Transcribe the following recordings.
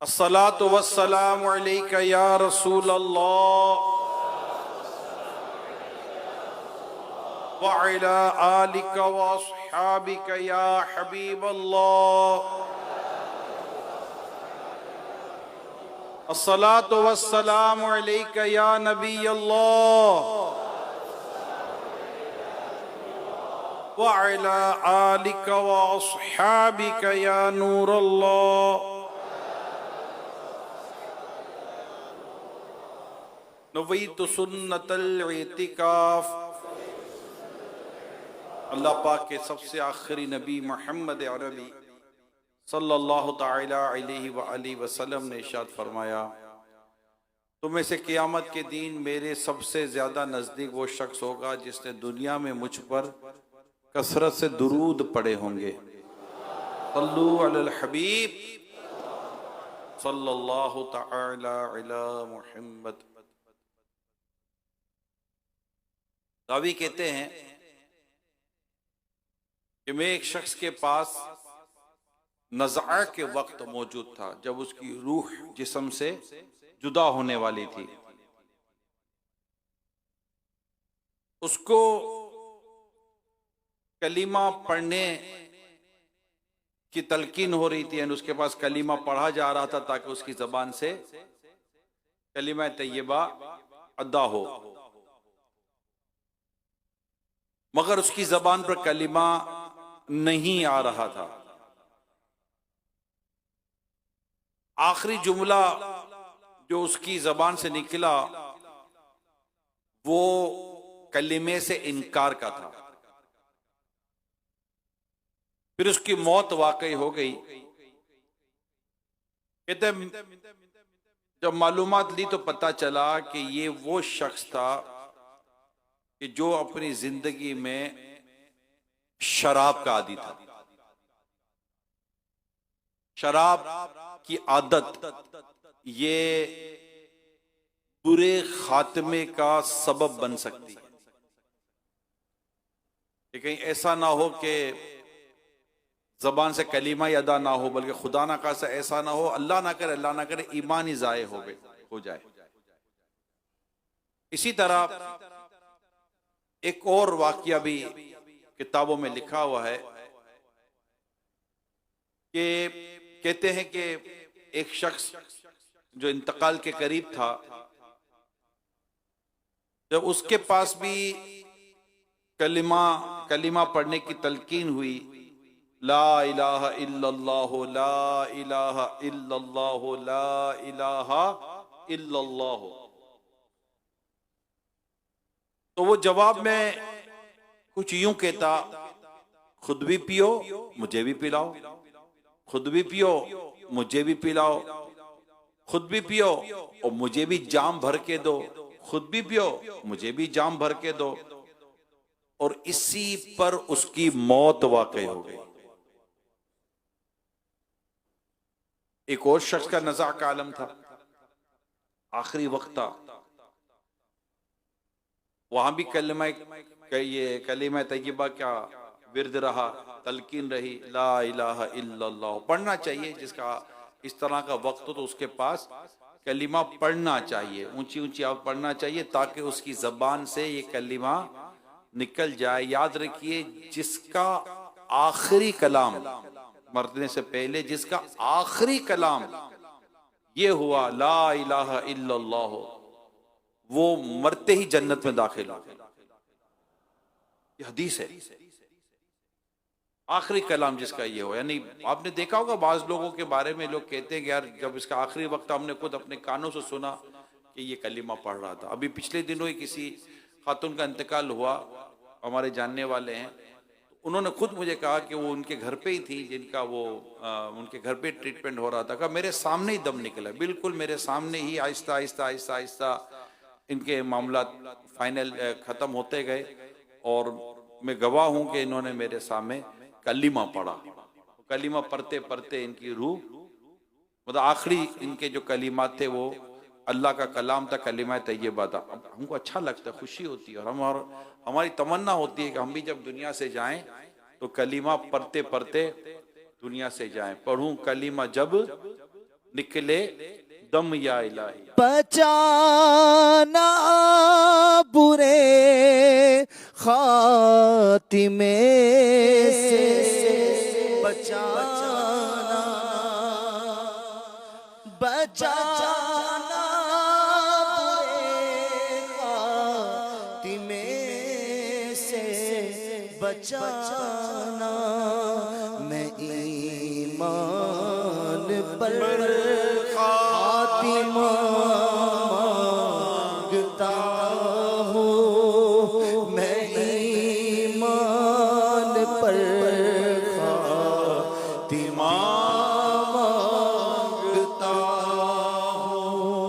अस्सलातु वस्सलामु अलैका या रसूल अल्लाह व अला आलिका व अस्हाबिका या हबीब अल्लाह। अस्सलातु वस्सलामु अलैका या नबी अल्लाह व अला आलिका व अस्हाबिका या नूर अल्लाह। नवीतु सुन्नतल इतिकाफ। अल्लाह पाक के सबसे आखिरी नबी मोहम्मद अरबी सल्लल्लाहु ताला अलैहि व आलिहि वसल्लम ने इरशाद फरमाया, तुम्हें से क़यामत के दिन मेरे सबसे ज्यादा नजदीक वो शख्स होगा जिसने दुनिया में मुझ पर कसरत से दुरूद पढ़े होंगे। सल्लु अलल हबीब सल्लल्लाहु ताला अला मुहम्मद। रावी कहते हैं कि मैं एक शख्स के पास नज़ा के वक्त मौजूद था जब उसकी रूह जिस्म से जुदा होने वाली थी। उसको कलीमा पढ़ने की तलकीन हो रही थी, उसके पास कलीमा पढ़ा जा रहा था ताकि उसकी जबान से कलीमा तैयबा अदा हो, मगर उसकी जबान पर कलीमा नहीं आ रहा था। आखिरी जुमला जो उसकी जबान से निकला वो कलीमे से इनकार का था। फिर उसकी मौत वाकई हो गई। कहते जब मालूमात ली तो पता चला कि ये वो शख्स था कि जो अपनी जिंदगी में शराब का आदी था। शराब की आदत ये बुरे खात्मे का सबब बन सकती है। कहीं ऐसा ना हो कि जबान से कलीमा ही अदा ना हो, बल्कि खुदा ना खासा ऐसा ना हो, अल्लाह ना करे ईमान ही जाए हो जाए। इसी तरह एक और वाकया भी किताबों में लिखा हुआ है कि कहते हैं कि एक शख्स जो इंतकाल के करीब था, जब उसके पास भी कलीमा पढ़ने की तलकीन हुई, ला इलाहा इल्लल्लाह ला इलाहा इल्लल्लाह ला इलाहा इल्लल्लाह, तो वो जवाब में कुछ यूं कहता, खुद भी पियो मुझे भी पिलाओ, खुद भी पियो मुझे भी पिलाओ, खुद भी पियो और मुझे भी जाम भर के दो, खुद भी पियो मुझे भी जाम भर के दो। और इसी पर उसकी मौत वाकई हो गई। एक और शख्स का नज़ा का आलम था, आखिरी वक्त था, वहां भी कलीमा तैयबा क्या विर्द रहा, तलकीन रही, ला इलाहा इल्लल्लाह पढ़ना चाहिए। जिसका इस तरह का वक्त हो तो उसके पास कलीमा पढ़ना चाहिए, ऊंची ऊंची आवाज पढ़ना चाहिए ताकि उसकी जबान से ये कलीमा निकल जाए। याद रखिए, जिसका आखिरी कलाम मरने से पहले जिसका आखिरी कलाम ये हुआ ला इलाहा इल्लल्लाह, वो मरते ही जन्नत में दाखिल हो। ये हदीस है। आखिरी कलाम जिसका ये हो, यानी आपने देखा होगा बाज लोगों के बारे में लोग कहते हैं कि यार जब इसका आखिरी वक्त, हमने खुद अपने कानों से सुना कि ये कलीमा पढ़ रहा था। अभी पिछले दिनों ही किसी खातून का इंतकाल हुआ, हमारे जानने वाले हैं, उन्होंने खुद मुझे कहा कि वो उनके घर पे ही थी, जिनका वो उनके घर पे ट्रीटमेंट हो रहा था। कहा मेरे सामने ही दम निकला, बिल्कुल मेरे सामने ही, आहिस्ता आहिस्ता आहिस्ता आहिस्ता इनके मामला फाइनल खत्म होते गए और मैं गवाह हूं कि इन्होंने मेरे सामने कलीमा पढ़ा। कलीमा पढ़ते पढ़ते इनकी रूह, मतलब आखिरी इनके जो कलीमात थे वो अल्लाह का कलाम था, कलीमा तैयबा था। अब हमको अच्छा लगता है, खुशी होती है, और हमारी तमन्ना होती है कि हम भी जब दुनिया से जाएं तो कलीमा पढ़ते पढ़ते दुनिया से जाएं। पढ़ूं कलीमा जब निकले दम या इलाही। बचाना बुरे खातिमे से, बचाना बचाना बुरे खातिमे से, बचाना मैं ईमान पर खातिमा मांगता हूँ, मैं ईमान पर खातिमा मांगता हूँ,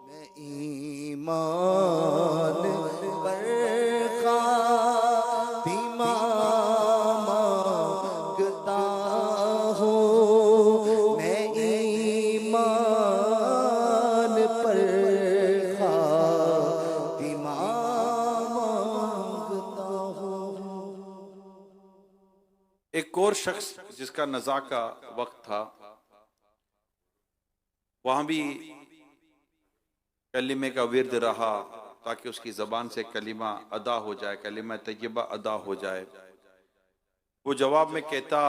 मैं ईमान पर खातिमा मांगता हूँ, मैं ईमान पर खातिमा मांगता हूँ। एक और शख्स जिसका नज़ा का वक्त था, वहां भी कलिमे का विर्द रहा ताकि उसकी जबान से कलिमा अदा हो जाए, कलिमा तय्यबा अदा हो जाए। वो जवाब में कहता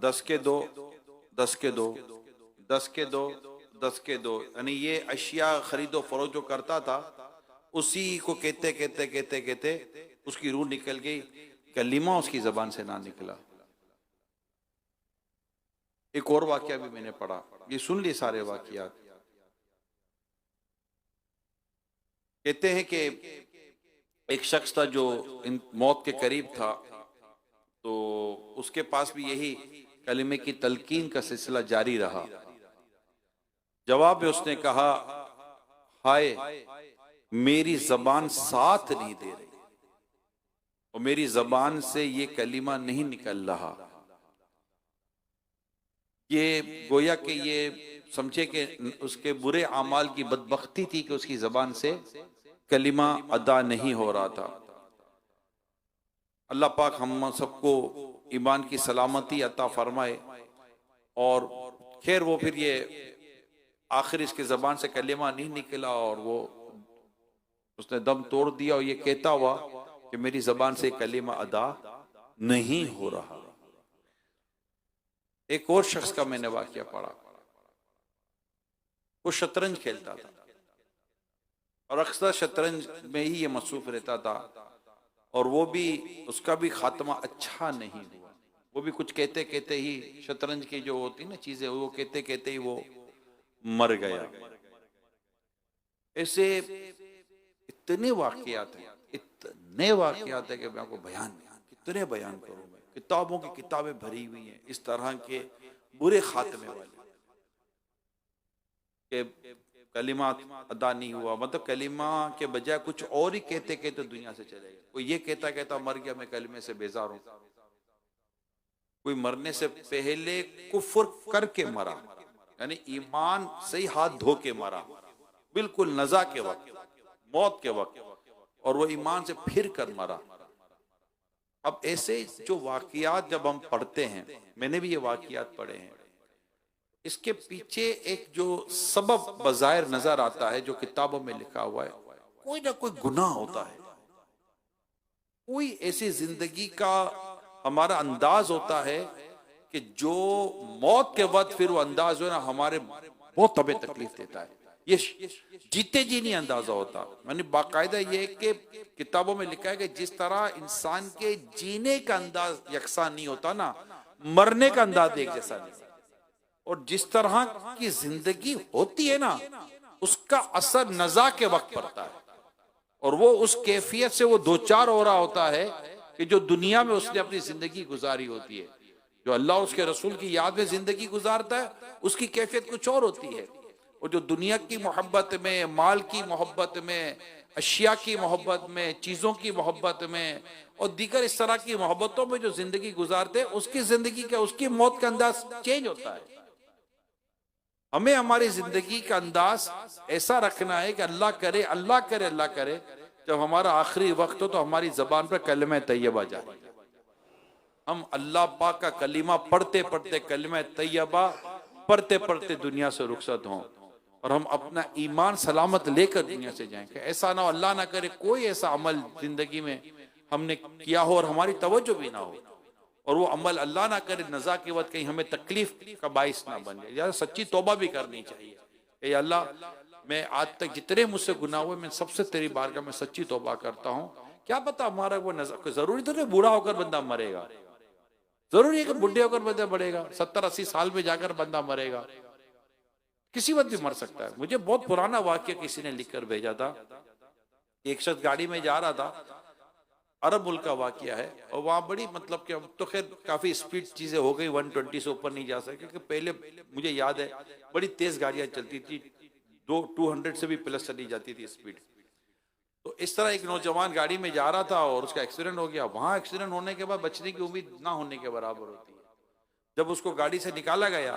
10 के 2, 10 के 2, 10 के 2, 10 के 2, यानी ये अशिया खरीदो फरोख्त जो करता था उसी को कहते कहते कहते कहते उसकी रूह निकल गई, कलिमा उसकी जबान से ना निकला। एक और वाकया भी मैंने पढ़ा, ये सुन लिए सारे वाकयात। कहते हैं कि एक शख्स था जो इन मौत के करीब था, तो उसके पास भी यही कलिमे की तलकीन का सिलसिला जारी रहा। जवाब में उसने कहा, हाय मेरी जबान साथ नहीं दे रही और मेरी जबान से ये कलिमा नहीं निकल रहा। ये गोया कि ये समझे कि उसके बुरे अमाल की बदबख्ती थी कि उसकी जबान से कलिमा अदा नहीं हो रहा था। अल्लाह पाक हम सबको ईमान की सलामती अता फरमाए। और खैर वो फिर ये आखिर इसकी जबान से कलिमा नहीं निकला और वो उसने दम तोड़ दिया और ये कहता हुआ कि मेरी जबान से कलिमा अदा नहीं हो रहा। एक और शख्स का मैंने वाकया पढ़ा, वो शतरंज खेलता था और अक्सर शतरंज में ही ये मसरूफ रहता था, और वो भी उसका भी खात्मा अच्छा नहीं हुआ। वो भी कुछ कहते कहते ही शतरंज की जो होती ना चीजें, वो कहते कहते ही वो मर गया। ऐसे इतने वाकयात हैं, इतने वाकयात है कि मैं आपको कितने बयान करूं। मैं किताबों की किताबें भरी हुई हैं इस तरह के बुरे खात्मे वाले के कलिमा अदा नहीं हुआ, मतलब कलिमा के बजाय कुछ और ही कहते कहते दुनिया से चले गए। कोई ये कहता कहता मर गया, मैं कलिमे से बेजार हूं। कोई मरने से पहले कुफ्र करके मरा, यानी ईमान से ही हाथ धो के मरा, बिल्कुल नजा के वक्त, मौत के वक्त, और वो ईमान से फिर कर मरा। अब ऐसे जो वाकयात जब हम पढ़ते हैं, मैंने भी ये वाकयात पढ़े हैं, इसके पीछे एक जो सबब बज़ाहिर नजर आता है जो किताबों में लिखा हुआ है, कोई ना कोई गुनाह होता है, कोई ऐसी जिंदगी का हमारा अंदाज होता है कि जो मौत के वक्त फिर वो अंदाज जो है ना हमारे बहुत हमें तकलीफ देता है। ये जीते जी नहीं अंदाजा होता। मैंने बाकायदा ये कि किताबों में लिखा है कि जिस तरह इंसान के जीने का अंदाज यकसा नहीं होता ना, मरने का अंदाज एक जैसा नहीं, और जिस तरह की जिंदगी होती है ना उसका असर नजा के वक्त पड़ता है, और वो उस कैफियत से वो दो चार हो रहा होता है कि जो दुनिया में उसने अपनी जिंदगी गुजारी होती है। जो अल्लाह उसके रसूल की याद में जिंदगी गुजारता है उसकी कैफियत कुछ और होती है, और जो दुनिया की मोहब्बत में, माल की मोहब्बत में, अशिया की मोहब्बत में, चीजों की मोहब्बत में और दीगर इस तरह की मोहब्बतों में जो जिंदगी गुजारते हैं उसकी जिंदगी का, उसकी मौत का अंदाज चेंज होता है। हमें हमारी जिंदगी का अंदाज ऐसा रखना है कि अल्लाह करे अल्लाह करे अल्लाह करे जब हमारा आखिरी वक्त हो तो हमारी जबान पर कलिमा तैयबा जाए। हम अल्लाह पाक का कलिमा पढ़ते पढ़ते कलिमा तैयबा पढ़ते पढ़ते दुनिया से रुखसत हों और हम अपना ईमान सलामत लेकर दुनिया से जाएं। कि ऐसा ना हो, अल्लाह ना करे, कोई ऐसा अमल जिंदगी में हमने किया हो और हमारी तवज्जो भी ना हो, और वो अमल अल्लाह ना करे नज़ा के वक्त कहीं हमें तकलीफ का बाइस ना बन जाए। यार सच्ची तौबा भी करनी चाहिए। ए अल्लाह, मैं आज तक जितने मुझसे गुनाह हुए, मैं सबसे तेरी बारगाह में सच्ची तौबा करता हूँ। क्या पता हमारा वो नजर, जरूरी तो नहीं बूढ़ा होकर बंदा मरेगा, जरूरी है कि बुढ़े होकर बंदा मरेगा, 70-80 साल में जाकर बंदा मरेगा, किसी वक्त भी मर सकता है। मुझे बहुत पुराना वाक्य किसी ने लिखकर भेजा था। एक शख्स गाड़ी में जा रहा था, अरब मुल्क का वाकया है, और वहां बड़ी मतलब कि अब तो खैर काफी स्पीड चीजें हो गई, 120 से ऊपर नहीं जा सके, क्योंकि पहले मुझे याद है बड़ी तेज गाड़ियां चलती थी, 200 से भी प्लस चली जाती थी स्पीड। तो इस तरह एक नौजवान गाड़ी में जा रहा था और उसका एक्सीडेंट हो गया। वहां एक्सीडेंट होने के बाद बचने की उम्मीद ना होने के बराबर होती है। जब उसको गाड़ी से निकाला गया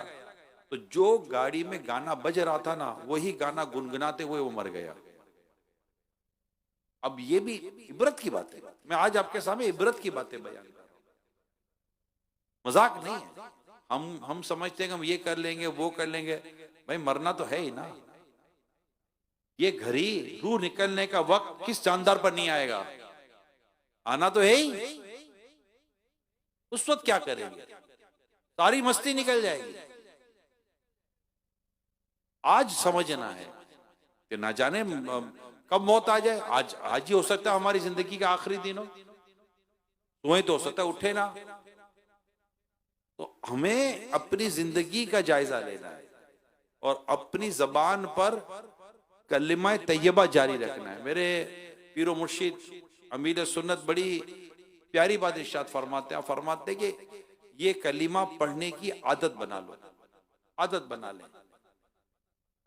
तो जो गाड़ी में गाना बज रहा था ना, वही गाना गुनगुनाते हुए वो मर गया। अब ये भी इबरत की बात है, मैं आज आपके सामने इबरत की बातें बयान कर रहा हूं, मजाक नहीं है। हम समझते हैं कि हम ये कर लेंगे वो कर लेंगे, भाई मरना तो है ही ना। ये घड़ी रूह निकलने का वक्त किस जानदार पर नहीं आएगा, आना तो है ही। उस वक्त क्या करेंगे, सारी मस्ती निकल जाएगी। आज समझना है कि ना जाने कब मौत आ जाए। आज ही हो सकता है हमारी जिंदगी का आखिरी दिन हो, सोए तो हो सकता है उठे ना। तो हमें अपनी जिंदगी का जायजा लेना है और अपनी जबान पर कलिमा तैयबा जारी रखना है। मेरे पीरो मुर्शिद अमीर सुन्नत बड़ी प्यारी बात इरशाद फरमाते कि ये कलिमा पढ़ने की आदत बना लो, आदत बना ले।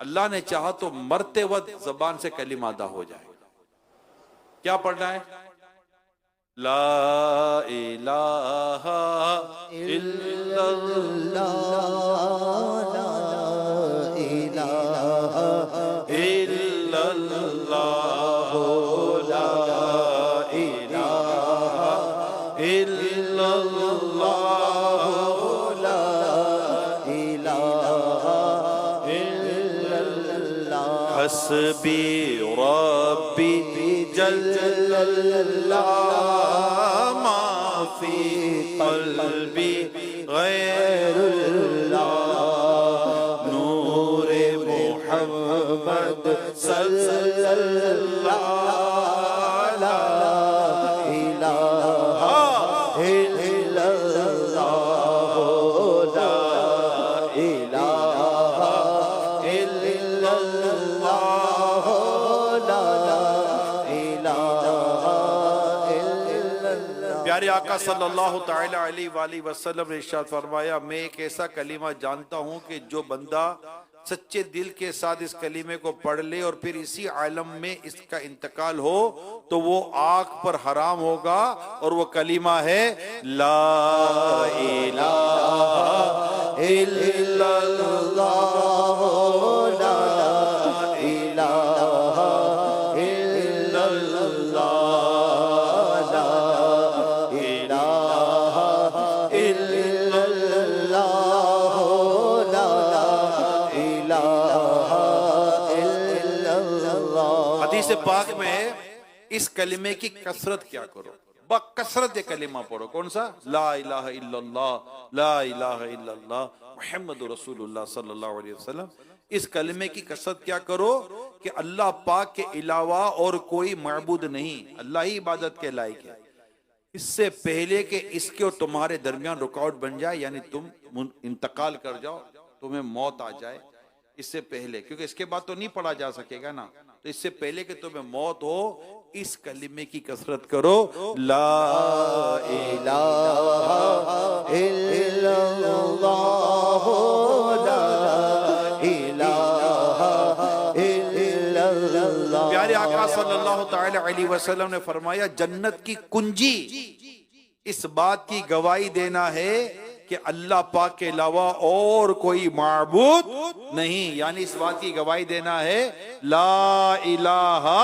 अल्लाह ने चाहा तो मरते वक्त जबान से कलिमा अदा हो जाएगा। क्या पढ़ना है? ला इलाहा इल्लल्लाह, ला इलाहा इल्लल्लाह, ला इलाहा इल्लल्लाह, ला इलाहा इल्लल्लाह, हस्बी रब्बी जल्लल्लाह, माफी क़ल्बी गैरुल्लाह, नूरे मुहम्मद सल्लल्लाह, ला इलाहा इल्लल्लाह, ला इलाहा इल्लल्लाह, ला इलाहा इल्लल्लाह। प्यारे आका सल्लल्लाहु तआला अलैहि वसल्लम ने इरशाद फरमाया, मैं एक ऐसा कलीमा जानता हूं कि जो बंदा सच्चे दिल के साथ इस कलीमे को पढ़ ले और फिर इसी आलम में इसका इंतकाल हो तो वो आग पर हराम होगा, और वो कलीमा है ला इलाहा इल्लल्लाह, ला इलाहा इल्लल्लाह, ला इलाहा इल्लल्लाह, ला इलाहा इल्लल्लाह। हदीस पाक में इस कलिमे की कसरत क्या करो, बकसरत ये कलिमा पढ़ो। कौन सा? ला इलाहा इल्लल्लाह, ला इलाहा इल्लल्लाह मुहम्मदुर रसूलुल्लाह सल्लल्लाहु अलैहि वसल्लम। इस कलिमे की कसरत क्या करो कि अल्लाह पाक के अलावा और कोई माबूद नहीं, अल्लाह ही इबादत के लायक है। इससे पहले कि इसके और तुम्हारे दरमियान रुकावट बन जाए, यानी तुम इंतकाल कर जाओ, तुम्हें मौत आ जाए, इससे पहले, क्योंकि इसके बाद तो नहीं पढ़ा जा सकेगा ना, तो इससे पहले कि तुम्हें मौत हो इस कलिमे की कसरत करो, ला इलाहा इल्लल्लाह, ला इलाहा इल्लल्लाह। प्यारे आका सल्लल्लाहु तआला अलैहि वसल्लम ने फरमाया, जन्नत की कुंजी इस बात की गवाही देना है कि अल्लाह पाक के अलावा और कोई माबूद नहीं, यानी इस बात की गवाही देना है ला इलाहा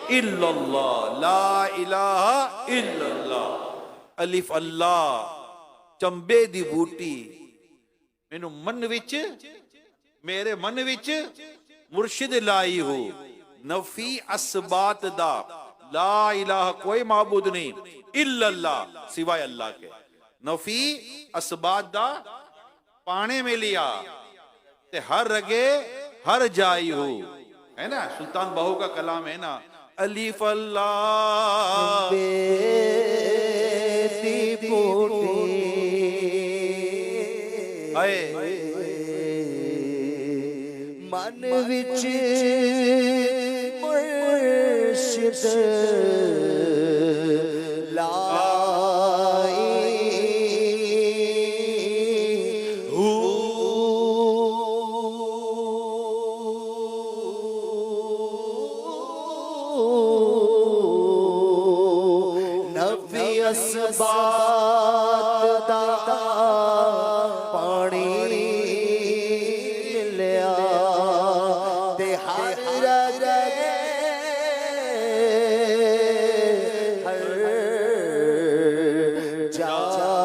इल्लल्लाह, ला इलाहा इल्लल्लाह। अलिफ अल्लाह चंबे दी बूटी मैनू मन विच मेरे मन विच मुर्शिद लाई हो, नफी असबात दा ला इलाहा कोई माबूद नहीं इल्लल्लाह सिवाय अल्लाह के, नफी असबात दा पाने में लिया ते हर रगे हर जाई हो, है ना। सुल्तान बाहू का कलाम है ना, अलीफ अल्लाह बेटी पोटी आए मन विच मुर्शिद लाई हूँ, नफी असबात दा पानी मिलिया ते हर रगे हर जाई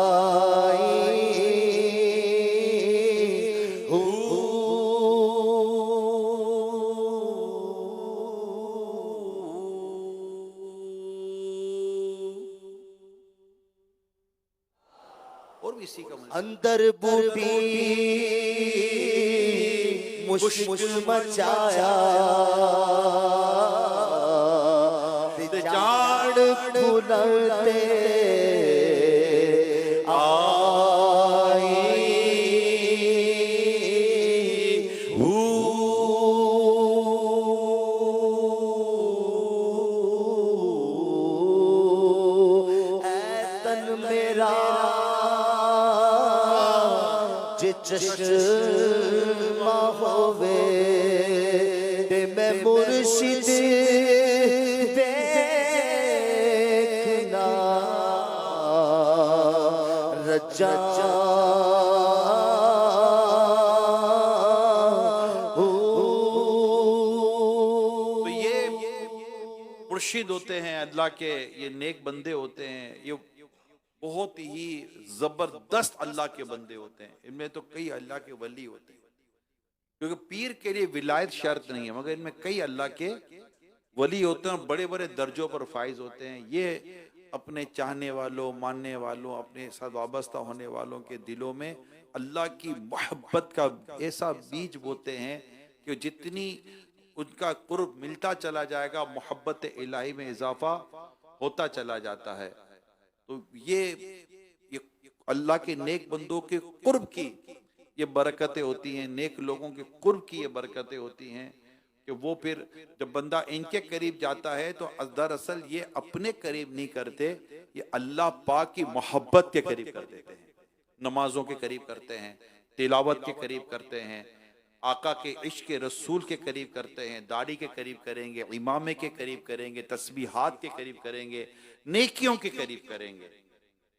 और भी इसी का अंदर बूटी मुश्किल मचाया ते झाड़ फूलते आई हूँ, ऐ तन मेरा जे चश्मा होवे ते मैं मुर्शिद देखना रजा तो ये मुर्शिद होते हैं अल्लाह के, ये नेक बंदे होते हैं, ये बहुत ही जबरदस्त अल्लाह के बंदे होते हैं। इनमें तो कई अल्लाह के वली होते हैं, क्योंकि पीर के लिए विलायत शर्त नहीं है, मगर इनमें कई अल्लाह के वली होते हैं, बड़े बड़े दर्जों पर फाइज होते हैं। ये अपने चाहने वालों, मानने वालों, अपने साथ वाबस्ता होने वालों के दिलों में अल्लाह की मोहब्बत का ऐसा बीज बोते हैं कि जितनी उनका कुर्ब मिलता चला जाएगा, मोहब्बत इलाही में इजाफा होता चला जाता है। तो ये अल्लाह के नेक बंदों के कुर्ब की ये बरकतें होती हैं, नेक लोगों के कुर्ब की ये बरकतें होती हैं कि वो फिर जब बंदा इनके करीब जाता है तो दरअसल ये अपने करीब नहीं करते, ये अल्लाह पाक की मोहब्बत के करीब कर देते हैं। नमाजों के करीब करते हैं, तिलावत के करीब करते हैं, आका के इश्क के रसूल के करीब करते हैं, दाढ़ी के करीब करेंगे, इमामे के करीब करेंगे, तस्बीहात के करीब करेंगे, नेकियों के करीब करेंगे।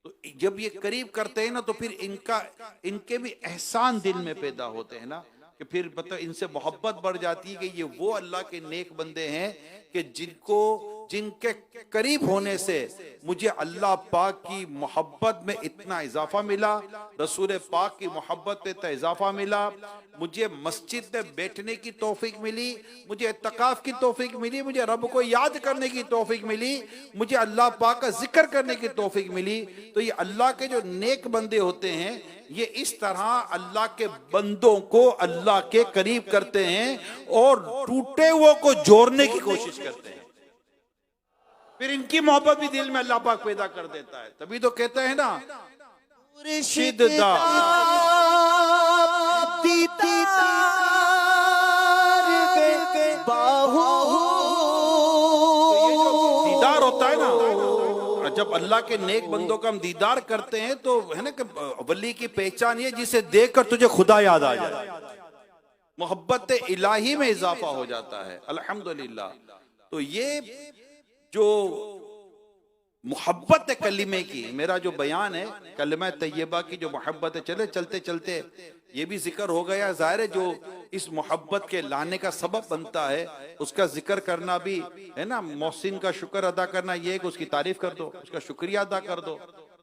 तो जब ये करीब करते हैं ना तो फिर इनके भी एहसान दिल में पैदा होते हैं ना, कि फिर मतलब इनसे मोहब्बत बढ़ जाती है कि ये वो अल्लाह के नेक बंदे हैं कि जिनके करीब होने से मुझे अल्लाह पाक की मोहब्बत में इतना इजाफा मिला, रसूल पाक की मोहब्बत में इतना इजाफा मिला, मुझे मस्जिद में बैठने की तौफीक मिली, मुझे इत्तिकाफ की तौफीक मिली, मुझे रब को याद करने की तौफीक मिली, मुझे अल्लाह पाक का जिक्र करने की तौफीक मिली। तो ये अल्लाह के जो नेक बंदे होते हैं ये इस तरह अल्लाह के बंदों को अल्लाह के करीब करते हैं और टूटे हुए को जोड़ने की कोशिश करते हैं। फिर इनकी मोहब्बत भी दिल में अल्लाह पाक पैदा कर देता है। तभी तो कहते हैं ना, मुर्शिद दा दीदार बाहू, तो ये जो दीदार होता है ना, जब अल्लाह के नेक बंदों का हम दीदार करते हैं तो है ना कि वली की पहचान ये जिसे देखकर तुझे खुदा याद आ जाए, मोहब्बत इलाही में इजाफा हो जाता है। अल्हम्दुलिल्लाह। तो ये जो मोहब्बत कलिमे की, मेरा जो बयान है कलिमा तैयबा की जो मोहब्बत है, चलते चलते ये भी जिक्र हो गया। जाहिर है जो इस मोहब्बत के लाने का सबब बनता है उसका जिक्र करना भी है ना, मोहसिन का शुक्र अदा करना, ये कि उसकी तारीफ कर दो, उसका शुक्रिया अदा कर दो।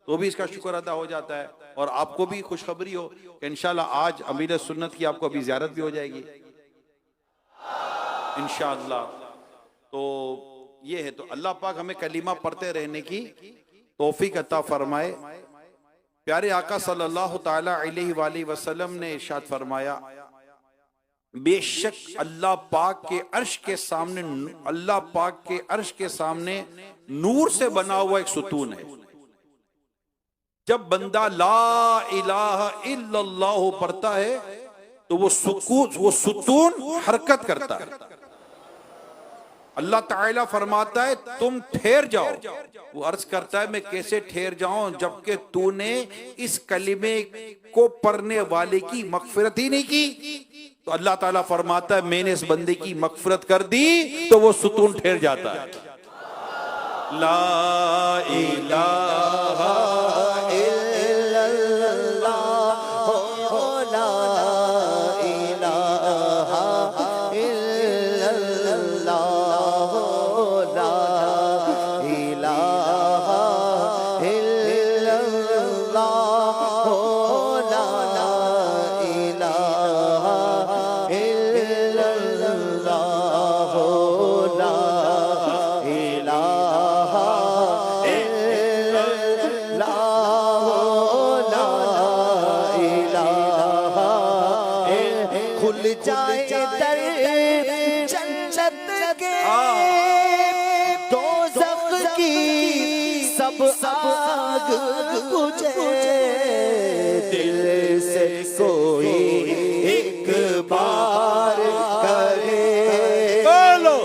तो भी इसका शुक्र अदा हो जाता है। और आपको भी खुशखबरी हो कि इंशाल्लाह आज अमीर सुन्नत की आपको अभी ज़ियारत भी हो जाएगी इंशाअल्लाह। तो ये है, तो अल्लाह पाक हमें कलीमा पढ़ते रहने की तौफीक अता फरमाए। प्यारे आका सल्लल्लाहु ताला अलैहि वसल्लम ने इरशाद फरमाया, बेशक अल्लाह पाक के अर्श के सामने, अल्लाह पाक के अर्श के सामने नूर से बना हुआ एक सुतून है। जब बंदा ला इलाहा इल्लल्लाह पढ़ता है तो वो सुतून हरकत करता है। अल्लाह ताला फरमाता है तुम ठहर जाओ। वो अर्ज करता है मैं कैसे ठहर जाऊं जबकि तूने इस कलिमे को पढ़ने वाले की मगफिरत ही नहीं की। तो अल्लाह ताला फरमाता है मैंने इस बंदे की मगफिरत कर दी तो वो सुतून ठहर जाता है। ला इलाहा खुल जाए दर जन्नत के, दोज़ख की सब आग बुझे, दिल से कोई एक बार करे बोलो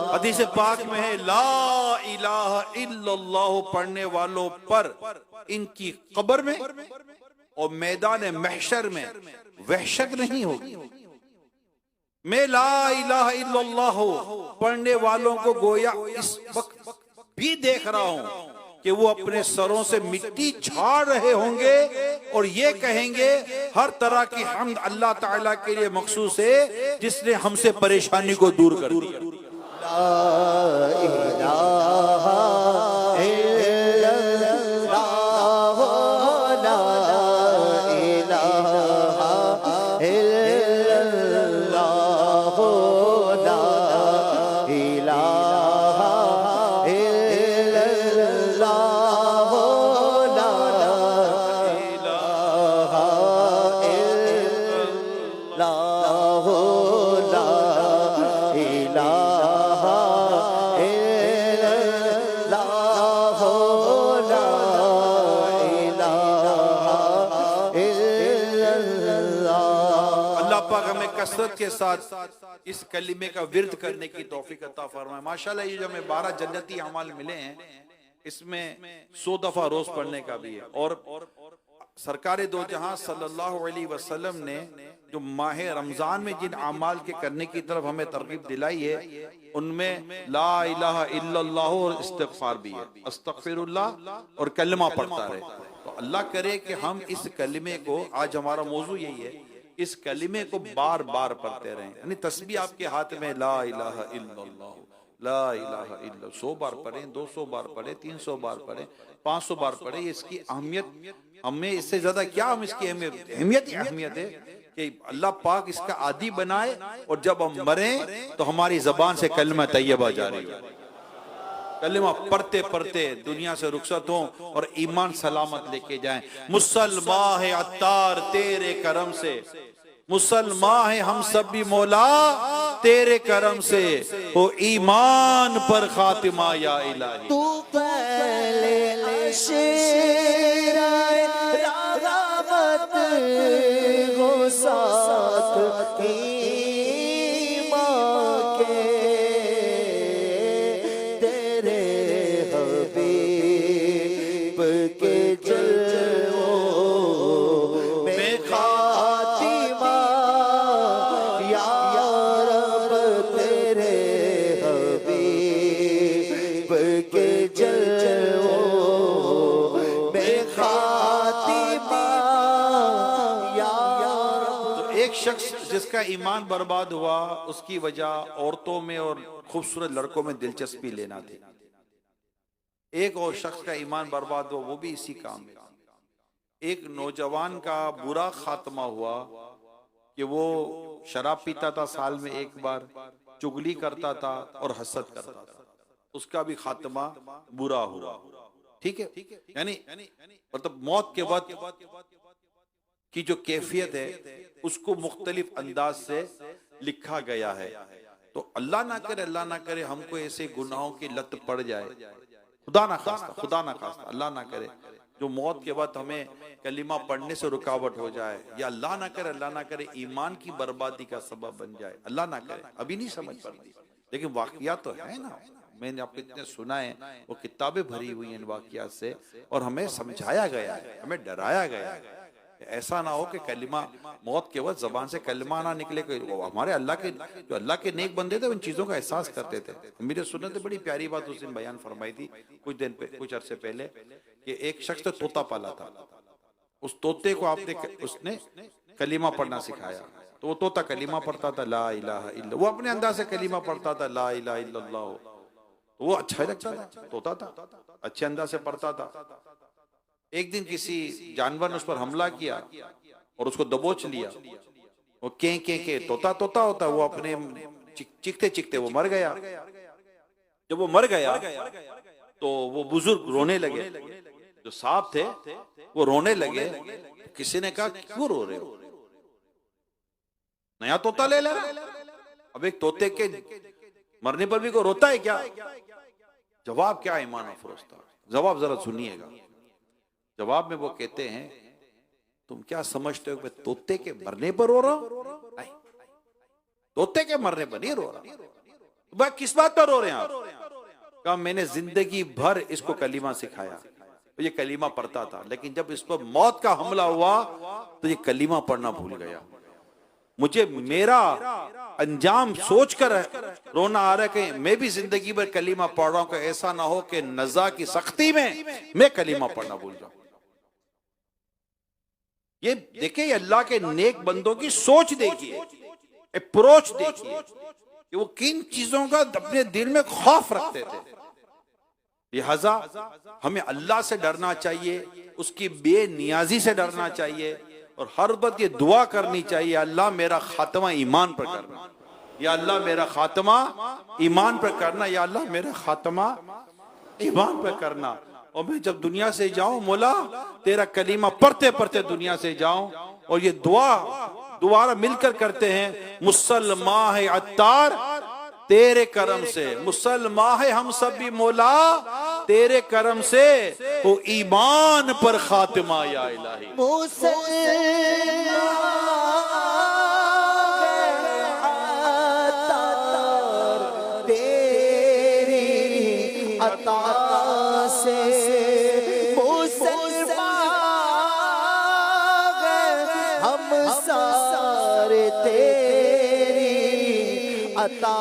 हदीस पाक में है ला इलाहा इल्लल्लाह पढ़ने वालों पर इनकी कब्र में और मैदान महशर में वहशत नहीं होगी। मैं ला इलाहा इल्लल्लाह पढ़ने वालों को गोया इस वक्त भी देख रहा हूं कि वो अपने सरों से मिट्टी झाड़ रहे होंगे और ये कहेंगे हर तरह की हम्द अल्लाह ताला के लिए मखसूस है जिसने हमसे परेशानी को दूर कर दिया। कसरत के साथ इस कलिमे का विर्द करने की तौफीक अता फरमाए। माशाल्लाह ये जो हमें 12 जन्नती अमाल मिले हैं इसमें 100 दफा रोज पढ़ने का भी है। और सरकार दो जहां सल्लल्लाहु अलैहि वसल्लम ने जो माह रमजान में जिन अमाल के करने की तरफ हमें तरगीब दिलाई है उनमें ला इलाहा इल्लल्लाह और इस्तिगफार भी है, अस्तगफिरुल्लाह और कलमा पढ़ता रहे। तो अल्लाह करे कि हम इस कलिमे को, आज हमारा मौजू यही है, इस कलिमे को बार बार पढ़ते रहें। यानी तस्बीह आपके हाथ में ला इलाहा इल्लल्लाह, ला इलाहा इल्लल्लाह 100 बार पढ़ें, 200 बार पढ़ें, 300 बार पढ़ें, 500 बार पढ़ें। इसकी अहमियत हमें इससे ज्यादा क्या, हम इसकी अहमियत है कि अल्लाह पाक इसका आदी बनाए और जब हम मरें तो हमारी जबान से कलमा तैयबा जारी हो, कलमा पढ़ते पढ़ते दुनिया से रुखसत हो और ईमान सलामत लेके जाएं। मुसलमान है अत्तार तेरे करम से, मुसलमान है हम सब भी मौला तेरे करम से, हो ईमान पर खातिमा या इलाही। तू पहले शेराए रागावत हो साथ ईमान के, तेरे हबीब के जलवों में खातिमा या रब, तेरे हबीब के जल शख्स जिसका ईमान बर्बाद हुआ उसकी वजह औरतों में और खूबसूरत लड़कों में दिलचस्पी लेना थी। एक और शख्स का ईमान बर्बाद हुआ वो भी इसी काम में। एक नौजवान का बुरा खात्मा हुआ कि वो शराब पीता था, साल में एक बार चुगली करता था और हसद करता था, उसका भी खात्मा बुरा हुआ। ठीक है, यानी मतलब मौत के वक्त की जो कैफियत है उसको मुख्तलिफ अंदाज से लिखा गया है। तो अल्लाह ना करे हमको ऐसे गुनाहों की लत पड़ जाए, खुदा ना खास्ता अल्लाह ना करे, जो मौत के बाद हमें कलिमा पढ़ने से रुकावट हो जाए, या अल्लाह ना करे ईमान की बर्बादी का सबब बन जाए, अल्लाह ना करे। अभी नहीं समझ पड़ती, लेकिन वाकयात तो है ना, मैंने आपको इतने सुना है, वो किताबें भरी हुई हैं इन वाकयात से, और हमें समझाया गया है, हमें डराया गया है। ऐसा ना हो कि कलिमा मौत के वक्त जबान से कलिमा ना निकले। हमारे अल्लाह के नेक बंदे थे, उन चीजों का एहसास करते थे। मेरे सुनने तो बड़ी प्यारी बात उस दिन बयान फरमाई थी कुछ अरसे पहले, कि एक शख्स तो तोता पाला था, उस तोते को उसने कलिमा पढ़ना सिखाया, तो वो तोता कलिमा पढ़ता था, ला इलाहा इल्लल्लाह, वो अपने अंदाज से कलिमा पढ़ता था, ला इलाहा इल्लल्लाह, तो वो अच्छा लगता था, तोता था, अच्छे अंदाज से पढ़ता था। एक दिन किसी जानवर ने उस पर हमला किया और उसको दबोच लिया। वो के तोता होता, वो अपने चिखते वो मर गया। जब वो मर गया तो वो बुजुर्ग रोने लगे, जो साहब थे वो रोने लगे। किसी ने कहा क्यों रो रहे हो, नया तोता ले रहा। अब एक तोते के मरने पर भी कोई रोता है क्या? जवाब क्या ईमान अफरोज था, जवाब जरा सुनिएगा। जवाब में वो कहते हैं, तुम क्या समझते हो मैं तोते के मरने पर रो रहा हूं? नहीं, तोते के मरने पर नहीं रो रहा। किस बात पर रो रहे हैं आप? कहा मैंने जिंदगी भर इसको कलीमा सिखाया, तो ये कलीमा पढ़ता था, लेकिन जब इस पर मौत का हमला हुआ तो ये कलीमा पढ़ना भूल गया। मुझे मेरा अंजाम सोचकर रोना आ रहा है कि मैं भी जिंदगी भर कलीमा पढ़ रहा हूं, कि ऐसा ना हो कि नज़ा की सख्ती में मैं कलीमा पढ़ना भूल जाऊं। ये देखिए, अल्लाह के नेक बंदों की सोच देखिए, अप्रोच देखिए कि वो किन चीजों का अपने दिल में खौफ रखते थे। लिहाजा हमें अल्लाह से डरना चाहिए, उसकी बेनियाजी से डरना चाहिए, और हर वक्त ये दुआ करनी चाहिए, अल्लाह मेरा खात्मा ईमान पर करना, या अल्लाह मेरा खात्मा ईमान पर करना, या अल्लाह मेरा खात्मा ईमान पर करना। और मैं जब दुनिया से जाऊं, मौला तेरा कलीमा पढ़ते पढ़ते दुनिया से जाऊं। और ये दुआ दोबारा मिलकर करते हैं, मुसलमान है अत्तार तेरे करम से, मुसलमान है हम सब भी मौला तेरे करम से, वो ईमान पर खात्मा या इलाही। तेरी अता से हम सारे तेरी अता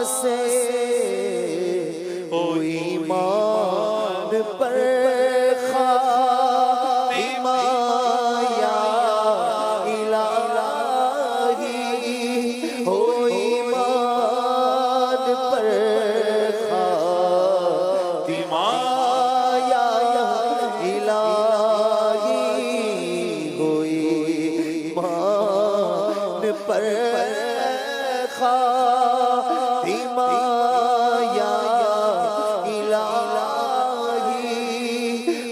से, ओ ईमान पर खातिमा या इलाही, ओ ईमान पर खातिमा या इलाही, ओ ईमान पर खातिमा या इलाही,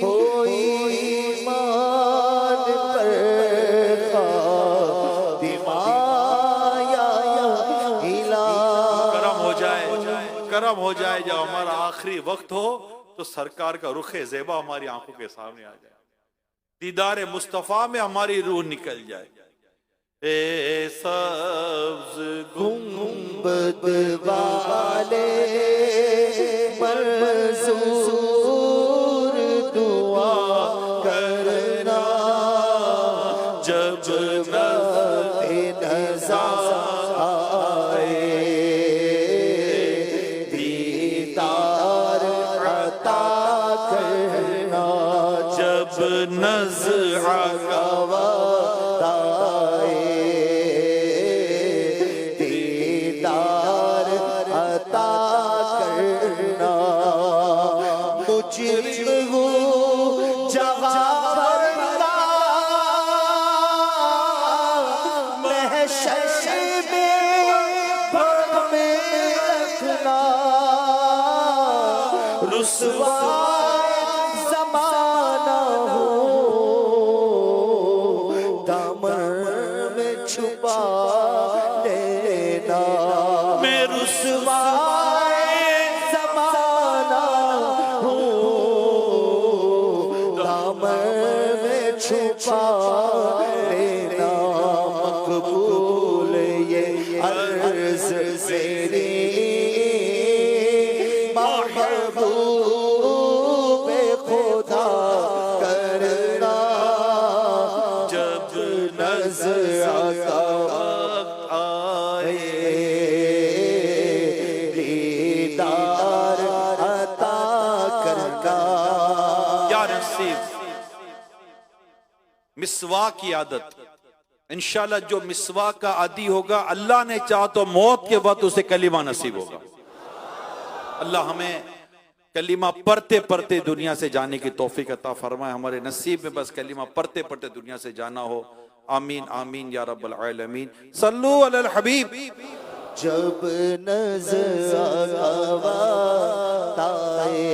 हो ईमान पर खातिमा या इलाही। करम हो जाए जब हमारा आखिरी वक्त हो तो सरकार का रुखे ज़ेबा हमारी आंखों के सामने आ जाए, दीदार मुस्तफा में हमारी रूह निकल जाए। ए सब्ज़ गुंबद वाले मंजूर दुआ करना, जब नज़र आए दीदार अता करना, जब नज़र आए छुपा लेना मकबूल ये अर्ज मेरी महबूब खुदा करना जब नज़र का वक्त आए दीदार अता करना। या नसीब मिसवाक की आदत, इंशाल्लाह जो मिसवाक का आदी होगा अल्लाह ने चाहा तो मौत के वक्त उसे कलीमा नसीब होगा। अल्लाह हमें कलीमा पढ़ते पढ़ते दुनिया से जाने की तौफीक अता फरमाए। हमारे नसीब में बस कलीमा पढ़ते पढ़ते दुनिया से जाना हो। आमीन आमीन या रब्बल आलमीन। सल्लु अलल हबीब। जब नज़र आए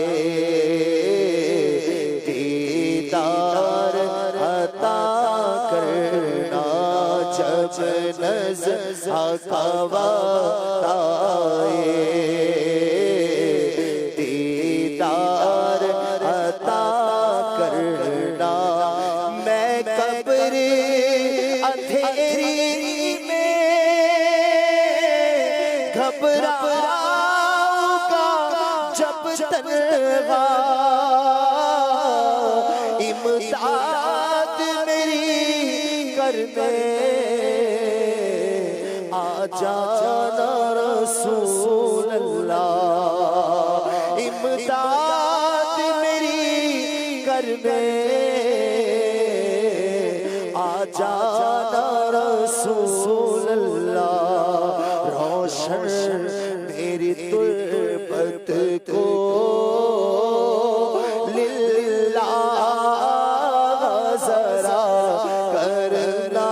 दीदार अता करना जब नज़र आए दीदार अता करना। मैं कब्र अंधेरी में घबराऊंगा जब तन्हा इमदाद मेरी करने आ जाना रसूल अल्लाह। इमदाद मेरी करने आ जाना रसूल अल्लाह। रोशन मेरी तुर्बत को लिल्लाह जरा करना।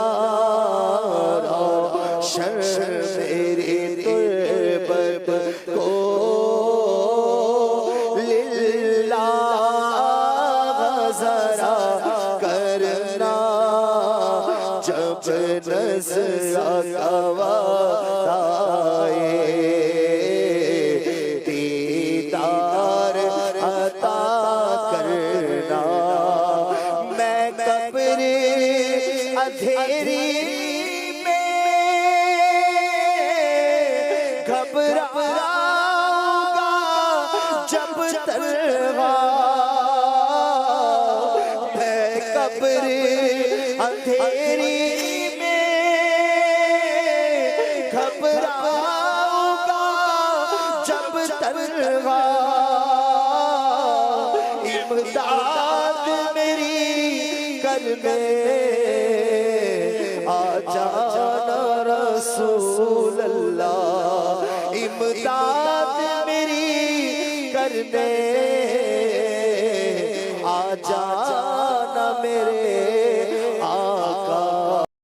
रोशन मेरी तुर्बत को लिल्लाह जरा करना। जब नज़र आए दीदार अता करना। मैं कब्र अंधेरी में घबराऊंगा जब तन्हा। मैं कब्र अंधेरी में घबराऊंगा जब तन्हा इमदाद मेरी करने आ जाना रसूल अल्लाह। इमदाद मेरी करने